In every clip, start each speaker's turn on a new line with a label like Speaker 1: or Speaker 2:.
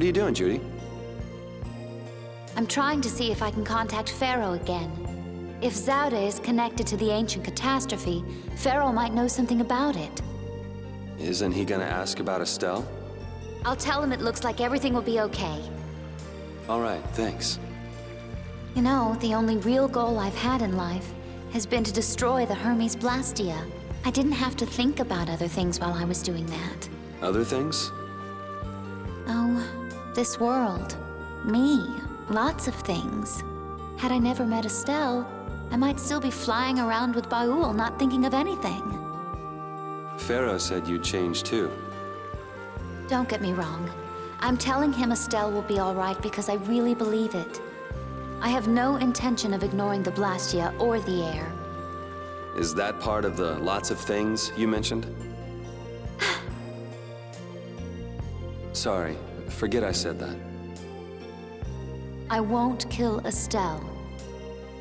Speaker 1: What are you doing, Judy?
Speaker 2: I'm trying to see if I can contact Pharaoh again. If Zaua is connected to the ancient catastrophe, Pharaoh might know something about it.
Speaker 1: Isn't he gonna ask about Estelle?
Speaker 2: I'll tell him it looks like everything will be okay.
Speaker 1: All right, thanks.
Speaker 2: You know, the only real goal I've had in life has been to destroy the Hermes Blastia. I didn't have to think about other things while I was doing that.
Speaker 1: Other things?
Speaker 2: Oh, this world. Me. Lots of things. Had I never met Estelle, I might still be flying around with Baul, not thinking of anything.
Speaker 1: Pharaoh said you'd change too.
Speaker 2: Don't get me wrong. I'm telling him Estelle will be all right because I really believe it. I have no intention of ignoring the Blastia or the air.
Speaker 1: Is that part of the lots of things you mentioned? Sorry, forget I said that.
Speaker 2: I won't kill Estelle,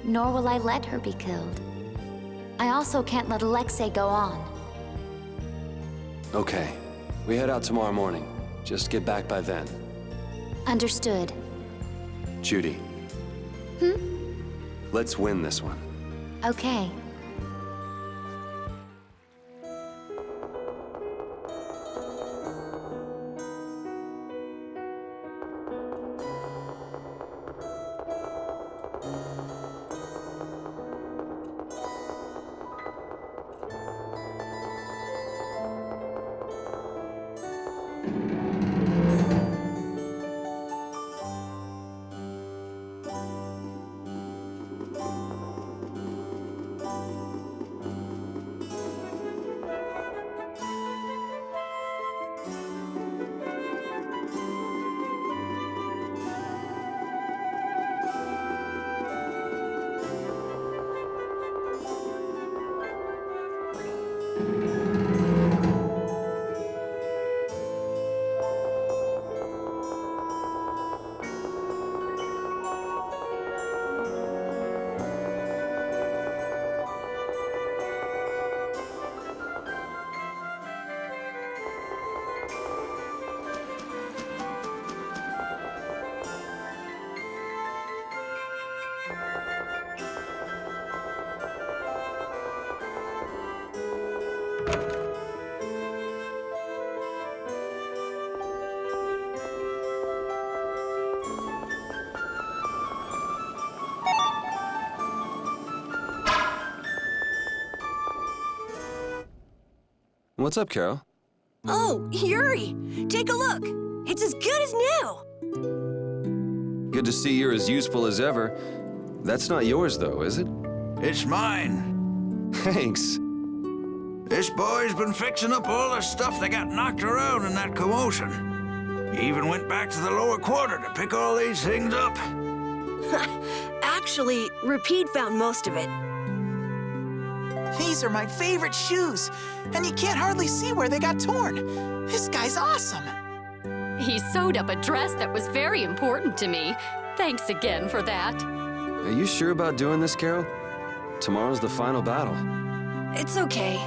Speaker 2: nor will I let her be killed. I also can't let Alexei go on.
Speaker 1: Okay, we head out tomorrow morning. Just get back by then.
Speaker 2: Understood.
Speaker 1: Judy. Let's win this one.
Speaker 2: Okay.
Speaker 1: What's up, Karol?
Speaker 3: Oh, Yuri! Take a look! It's as good as new!
Speaker 1: Good to see you're as useful as ever. That's not yours, though, is it?
Speaker 4: It's mine.
Speaker 1: Thanks.
Speaker 4: This boy's been fixing up all the stuff that got knocked around in that commotion. He even went back to the lower quarter to pick all these things up.
Speaker 3: Actually, Rapide found most of it.
Speaker 5: These are my favorite shoes, and you can't hardly see where they got torn. This guy's awesome.
Speaker 6: He sewed up a dress that was very important to me. Thanks again for that.
Speaker 1: Are you sure about doing this, Karol? Tomorrow's the final battle.
Speaker 3: It's okay.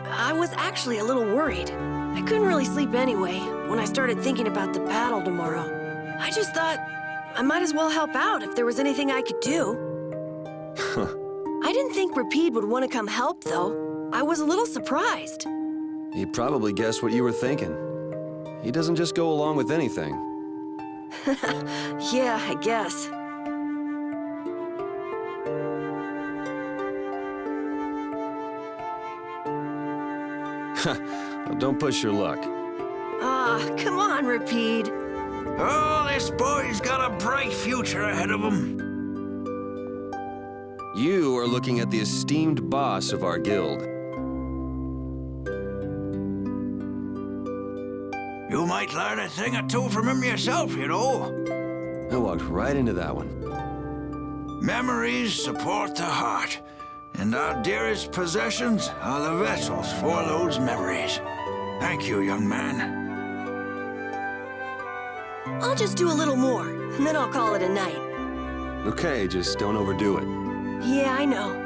Speaker 3: I was actually a little worried. I couldn't really sleep anyway when I started thinking about the battle tomorrow. I just thought I might as well help out if there was anything I could do. I didn't think Rapide would want to come help, though. I was a little surprised.
Speaker 1: He probably guessed what you were thinking. He doesn't just go along with anything.
Speaker 3: Yeah, I guess.
Speaker 1: Well, don't push your luck.
Speaker 3: Come on, Rapide.
Speaker 4: Oh, this boy's got a bright future ahead of him.
Speaker 1: You are looking at the esteemed boss of our guild.
Speaker 4: You might learn a thing or two from him yourself, you know.
Speaker 1: I walked right into that one.
Speaker 4: Memories support the heart, and our dearest possessions are the vessels for those memories. Thank you, young man.
Speaker 3: I'll just do a little more, and then I'll call it a night.
Speaker 1: Okay, just don't overdo it.
Speaker 3: Yeah, I know.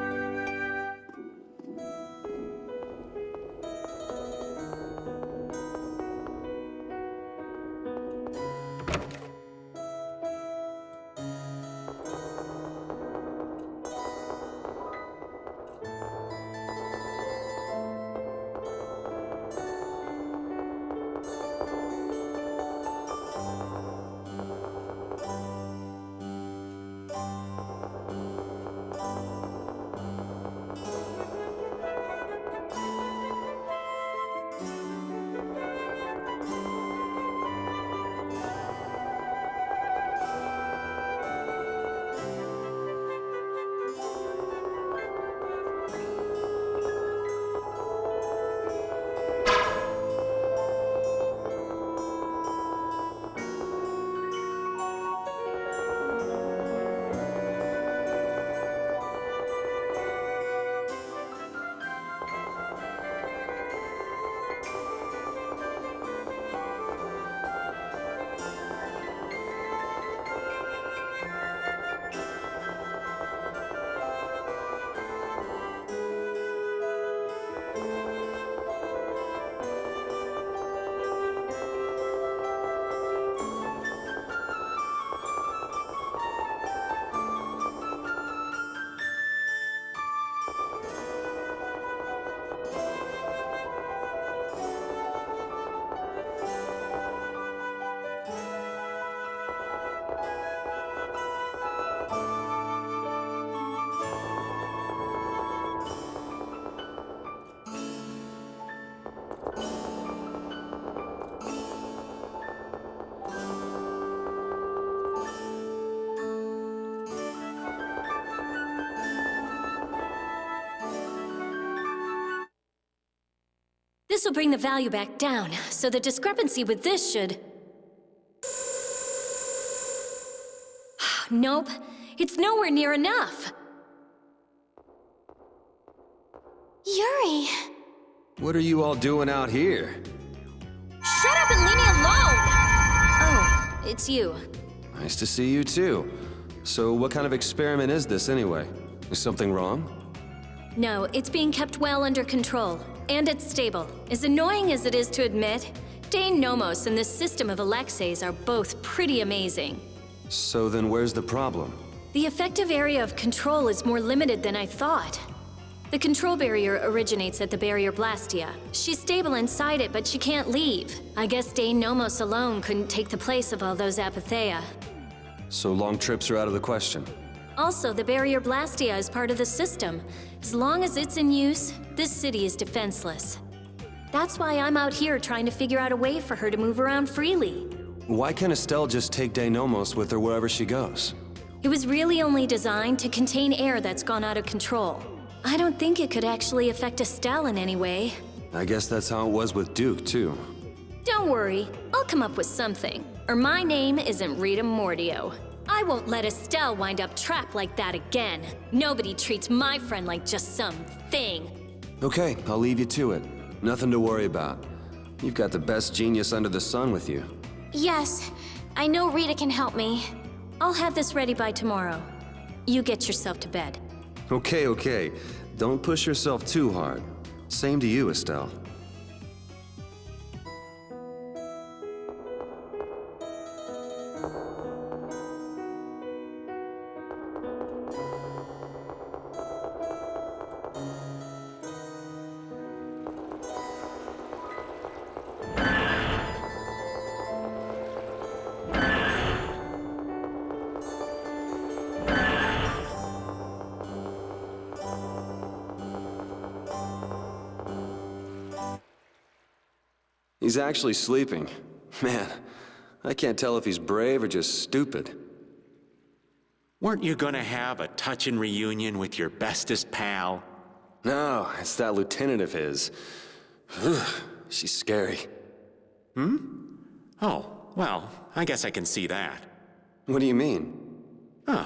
Speaker 6: This'll bring the value back down, so the discrepancy with this should... Nope, it's nowhere near enough.
Speaker 2: Yuri!
Speaker 1: What are you all doing out here?
Speaker 6: Shut up and leave me alone! Oh, it's you.
Speaker 1: Nice to see you too. So what kind of experiment is this anyway? Is something wrong?
Speaker 6: No, it's being kept well under control, and it's stable. As annoying as it is to admit, Dane Nomos and this system of Alexei's are both pretty amazing.
Speaker 1: So then where's the problem?
Speaker 6: The effective area of control is more limited than I thought. The control barrier originates at the barrier Blastia. She's stable inside it, but she can't leave. I guess Dane Nomos alone couldn't take the place of all those Apatheia.
Speaker 1: So long trips are out of the question.
Speaker 6: Also, the barrier Blastia is part of the system. As long as it's in use, this city is defenseless. That's why I'm out here trying to figure out a way for her to move around freely.
Speaker 1: Why can't Estelle just take Denomos with her wherever she goes?
Speaker 6: It was really only designed to contain air that's gone out of control. I don't think it could actually affect Estelle in any way.
Speaker 1: I guess that's how it was with Duke, too.
Speaker 6: Don't worry, I'll come up with something. Or my name isn't Rita Mordio. I won't let Estelle wind up trapped like that again. Nobody treats my friend like just some thing.
Speaker 1: Okay, I'll leave you to it. Nothing to worry about. You've got the best genius under the sun with you.
Speaker 2: Yes, I know Rita can help me.
Speaker 6: I'll have this ready by tomorrow. You get yourself to bed.
Speaker 1: Okay. Don't push yourself too hard. Same to you, Estelle. He's actually sleeping. Man, I can't tell if he's brave or just stupid.
Speaker 7: Weren't you gonna have a touching reunion with your bestest pal?
Speaker 1: No, it's that lieutenant of his. She's scary.
Speaker 7: Oh, well, I guess I can see that.
Speaker 1: What do you mean?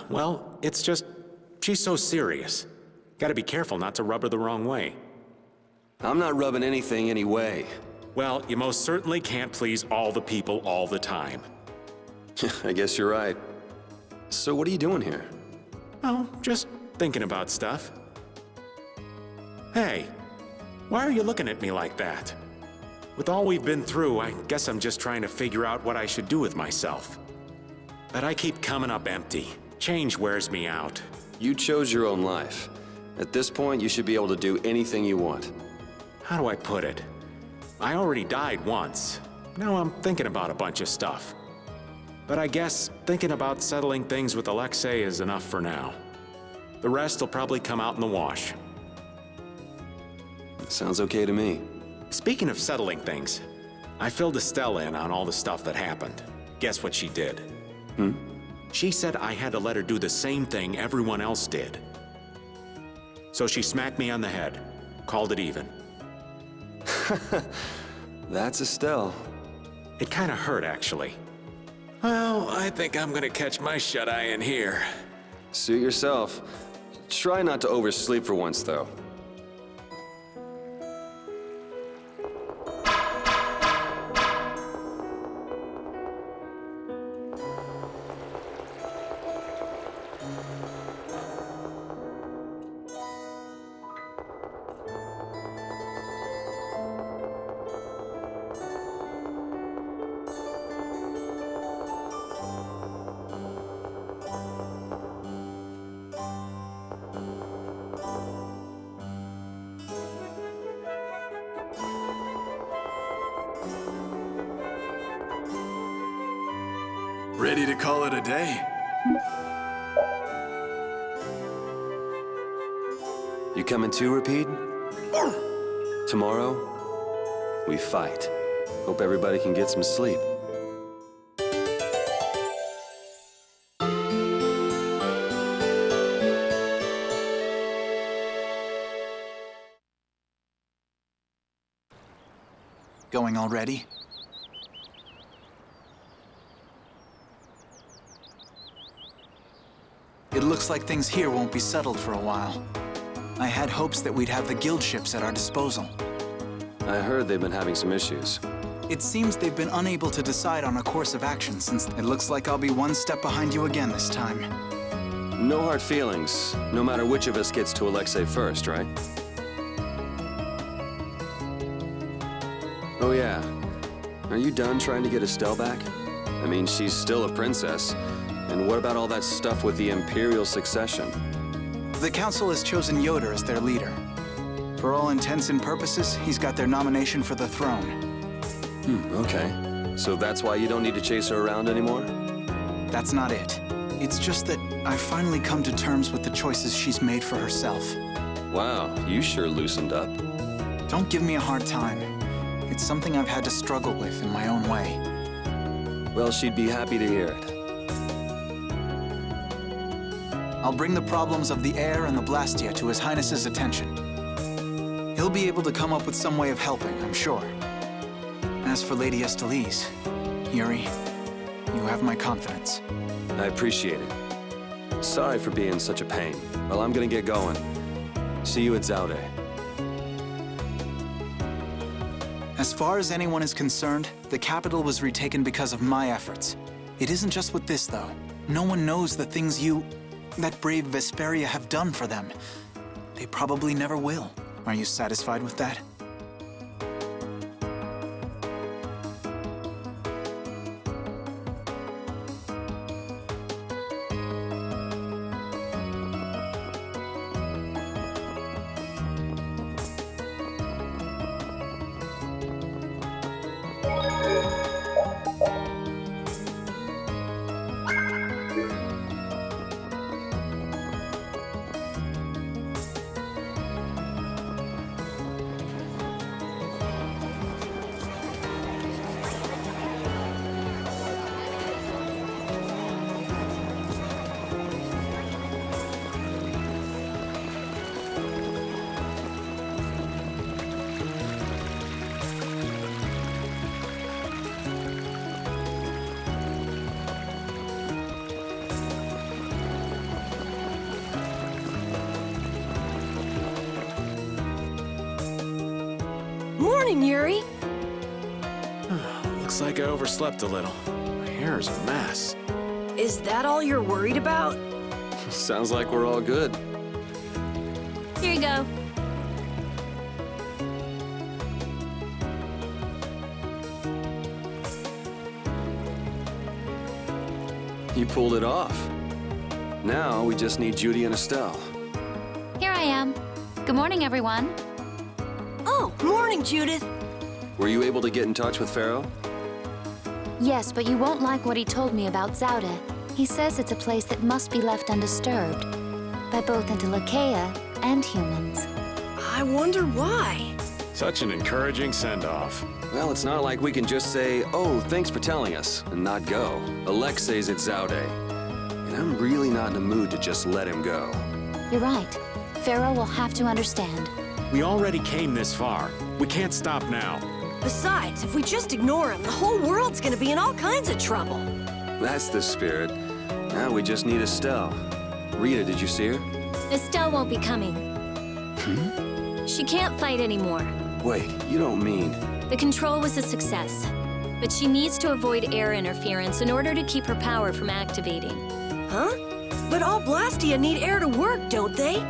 Speaker 7: Well, it's just, she's so serious. Gotta be careful not to rub her the wrong way.
Speaker 1: I'm not rubbing anything any way.
Speaker 7: Well, you most certainly can't please all the people all the time.
Speaker 1: I guess you're right. So what are you doing here?
Speaker 7: Oh, just thinking about stuff. Hey, why are you looking at me like that? With all we've been through, I guess I'm just trying to figure out what I should do with myself. But I keep coming up empty. Change wears me out.
Speaker 1: You chose your own life. At this point, you should be able to do anything you want.
Speaker 7: How do I put it? I already died once. Now I'm thinking about a bunch of stuff. But I guess thinking about settling things with Alexei is enough for now. The rest will probably come out in the wash.
Speaker 1: Sounds okay to me.
Speaker 7: Speaking of settling things, I filled Estelle in on all the stuff that happened. Guess what she did? She said I had to let her do the same thing everyone else did. So she smacked me on the head, called it even.
Speaker 1: That's Estelle.
Speaker 7: It kind of hurt, actually. Well, I think I'm gonna catch my shut-eye in here.
Speaker 1: Suit yourself. Try not to oversleep for once, though.
Speaker 8: Ready to call it a day?
Speaker 1: You coming too, Repeat? Tomorrow, we fight. Hope everybody can get some sleep.
Speaker 5: going already. It looks like things here won't be settled for a while. I had hopes that we'd have the guild ships at our disposal.
Speaker 1: I heard they've been having some issues.
Speaker 5: It seems they've been unable to decide on a course of action since it looks like I'll be one step behind you again this time.
Speaker 1: No hard feelings, no matter which of us gets to Alexei first, right? Oh yeah. Are you done trying to get Estelle back? I mean, she's still a princess. And what about all that stuff with the Imperial succession?
Speaker 5: The Council has chosen Yoder as their leader. For all intents and purposes, he's got their nomination for the throne.
Speaker 1: Okay. So that's why you don't need to chase her around anymore?
Speaker 5: That's not it. It's just that I've finally come to terms with the choices she's made for herself.
Speaker 1: Wow, you sure loosened up.
Speaker 5: Don't give me a hard time. It's something I've had to struggle with in my own way.
Speaker 1: Well, she'd be happy to hear it.
Speaker 5: I'll bring the problems of the air and the Blastia to His Highness's attention. He'll be able to come up with some way of helping, I'm sure. As for Lady Estellise, Yuri, you have my confidence.
Speaker 1: I appreciate it. Sorry for being such a pain. Well, I'm gonna get going. See you at Zaua.
Speaker 5: As far as anyone is concerned, the capital was retaken because of my efforts. It isn't just with this, though. No one knows the things that brave Vesperia have done for them. They probably never will. Are you satisfied with that?
Speaker 3: Morning, Yuri.
Speaker 7: Looks like I overslept a little. My hair is a mess.
Speaker 3: Is that all you're worried about?
Speaker 1: Sounds like we're all good.
Speaker 6: Here you go.
Speaker 1: You pulled it off. Now we just need Judy and Estelle.
Speaker 2: Here I am. Good morning, everyone.
Speaker 3: Oh, morning, Judith.
Speaker 1: Were you able to get in touch with Pharaoh?
Speaker 2: Yes, but you won't like what he told me about Zaua. He says it's a place that must be left undisturbed by both Intellekea and humans.
Speaker 3: I wonder why.
Speaker 7: Such an encouraging send-off.
Speaker 1: Well, it's not like we can just say, oh, thanks for telling us, and not go. Alexei's at Zaua, and I'm really not in the mood to just let him go.
Speaker 2: You're right. Pharaoh will have to understand.
Speaker 7: We already came this far. We can't stop now.
Speaker 3: Besides, if we just ignore him, the whole world's gonna be in all kinds of trouble.
Speaker 1: That's the spirit. Now we just need Estelle. Rita, did you see her?
Speaker 6: Estelle won't be coming. She can't fight anymore.
Speaker 1: Wait, you don't mean...
Speaker 6: The control was a success, but she needs to avoid air interference in order to keep her power from activating.
Speaker 3: Huh? But all Blastia need air to work, don't they?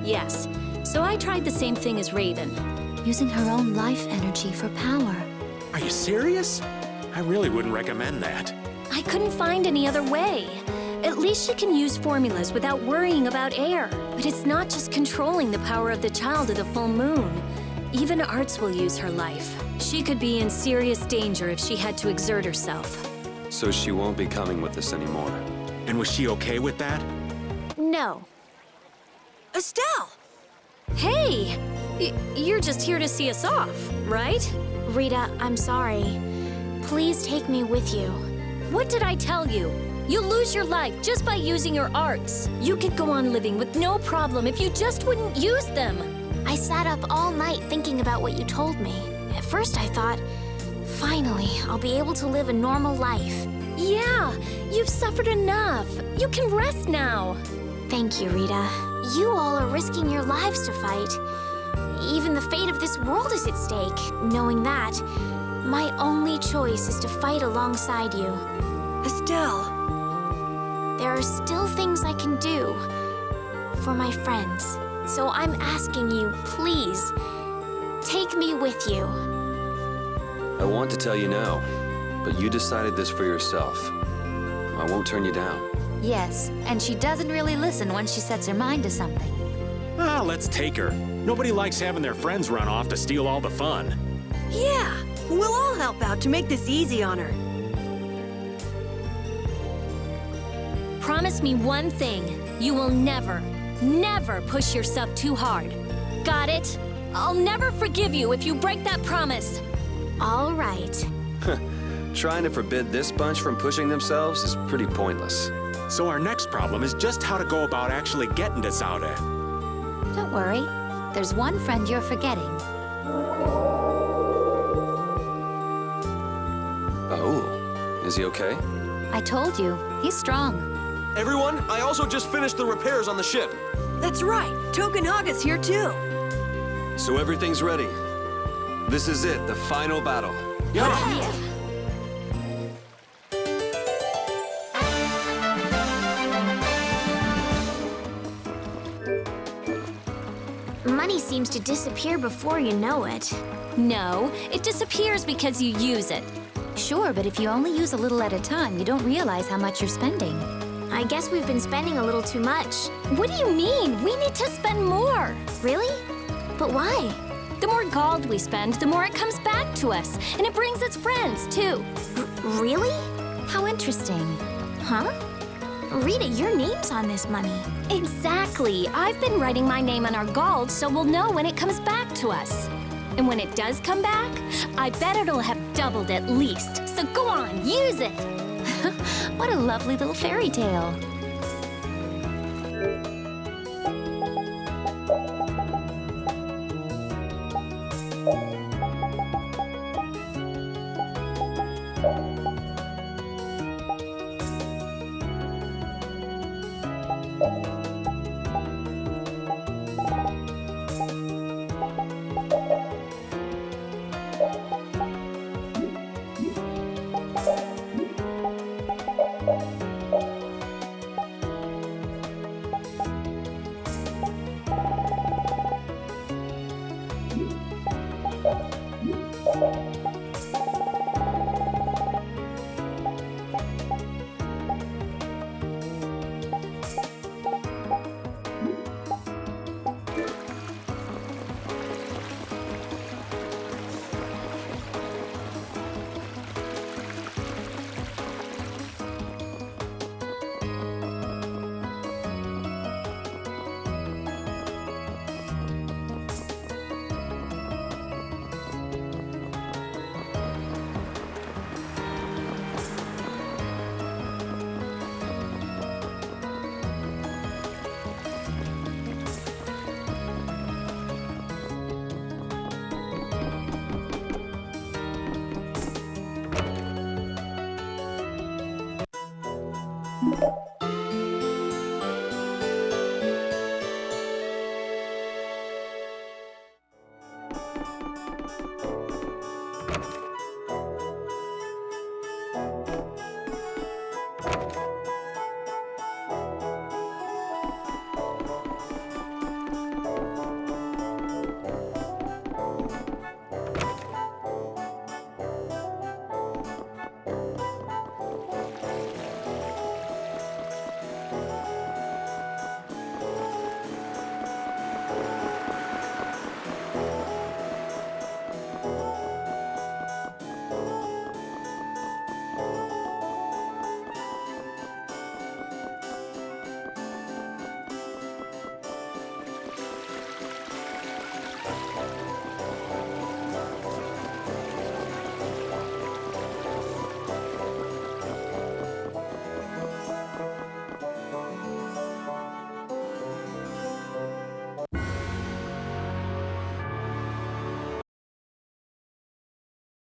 Speaker 6: Yes, so I tried the same thing as Raven.
Speaker 2: Using her own life energy for power.
Speaker 7: Are you serious? I really wouldn't recommend that.
Speaker 6: I couldn't find any other way. At least she can use formulas without worrying about air. But it's not just controlling the power of the child of the full moon. Even Arts will use her life. She could be in serious danger if she had to exert herself.
Speaker 1: So she won't be coming with us anymore.
Speaker 7: And was she okay with that?
Speaker 6: No.
Speaker 3: Estelle!
Speaker 6: Hey! You're just here to see us off, right?
Speaker 9: Rita, I'm sorry. Please take me with you.
Speaker 6: What did I tell you? You'll lose your life just by using your arts. You could go on living with no problem if you just wouldn't use them.
Speaker 9: I sat up all night thinking about what you told me. At first I thought, Finally, I'll be able to live a normal life.
Speaker 6: Yeah, you've suffered enough. You can rest now.
Speaker 9: Thank you, Rita. You all are risking your lives to fight. Even the fate of this world is at stake. Knowing that, my only choice is to fight alongside you.
Speaker 3: Estelle.
Speaker 9: There are still things I can do for my friends. So I'm asking you, please, take me with you.
Speaker 1: I want to tell you now, but you decided this for yourself. I won't turn you down.
Speaker 2: Yes, and she doesn't really listen once she sets her mind to something.
Speaker 7: Ah, let's take her. Nobody likes having their friends run off to steal all the fun.
Speaker 3: Yeah, we'll all help out to make this easy on her.
Speaker 6: Promise me one thing. You will never, never push yourself too hard. Got it? I'll never forgive you if you break that promise.
Speaker 9: All right.
Speaker 1: Trying to forbid this bunch from pushing themselves is pretty pointless.
Speaker 7: So our next problem is just how to go about actually getting to Zaua.
Speaker 2: Don't worry. There's one friend you're forgetting.
Speaker 1: Oh, is he okay?
Speaker 2: I told you, he's strong.
Speaker 10: Everyone, I also just finished the repairs on the ship.
Speaker 3: That's right. Tokunaga's here too.
Speaker 1: So everything's ready. This is it, the final battle.
Speaker 9: Money seems to disappear before you know it.
Speaker 6: No, it disappears because you use it.
Speaker 2: Sure, but if you only use a little at a time, you don't realize how much you're spending.
Speaker 9: I guess we've been spending a little too much.
Speaker 6: What do you mean? We need to spend more.
Speaker 9: Really? But why?
Speaker 6: The more gold we spend, the more it comes back to us. And it brings its friends, too.
Speaker 9: Really?
Speaker 2: How interesting.
Speaker 9: Huh? Rita, your name's on this money.
Speaker 6: Exactly. I've been writing my name on our gold so we'll know when it comes back to us. And when it does come back, I bet it'll have doubled at least. So go on, use it.
Speaker 2: What a lovely little fairy tale.